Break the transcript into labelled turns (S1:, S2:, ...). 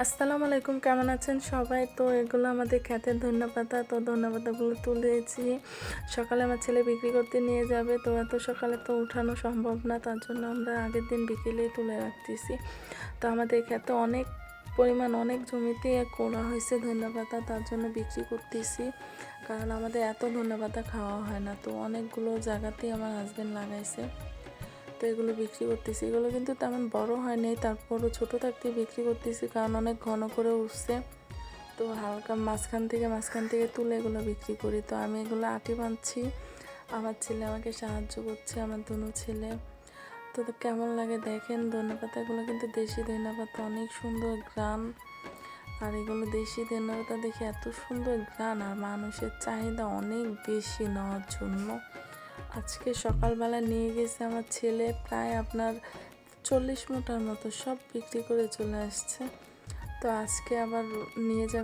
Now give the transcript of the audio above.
S1: আসসালামু আলাইকুম, কেমন আছেন সবাই? তো এগুলো আমাদের ক্ষেতের ধনেপাতা। তো ধনেপাতাগুলো তুলেছি। সকালে আমার ছেলে বিক্রি করতে নিয়ে যাবে। তো এত সকালে তো উঠানো সম্ভব না, তার জন্য আমরা আগের দিন বিকেলেই তুলে রাখতেছি। তো আমাদের ক্ষেতে অনেক জমিতে করা হয়েছে ধনেপাতা, তার জন্য বিক্রি করতেছি। কারণ আমাদের এত ধনেপাতা খাওয়া হয় না, তো অনেকগুলো জায়গাতেই আমার হাজবেন্ড লাগাইছে। তো এগুলো বিক্রি করতেছি। এগুলো কিন্তু তেমন বড় হয়নি, তারপরও ছোট থাকতে বিক্রি করতেছি কারণ অনেক ঘন করে উঠছে। তো হালকা মাঝখান থেকে তুলে এগুলো বিক্রি করি। তো আমি এগুলো আটি বাঁধছি, আমার ছেলে আমাকে সাহায্য করছে, আমার দুনো ছেলে। তো কেমন লাগে দেখেন। ধনেপাতাগুলো কিন্তু দেশি ধনেপাতা, অনেক সুন্দর ঘ্রাণ। আর এগুলো দেশি ধনেপাতা দেখে এত সুন্দর ঘ্রাণ, আর মানুষের চাহিদা অনেক বেশি নেওয়ার জন্য। আজকে সকালবেলা নিয়ে গেছে আমার ছেলে, প্রায় আপনার 40 মুঠার মতো, সব বিক্রি করে চলে আসছে। তো আজকে আবার নিয়ে যাবে।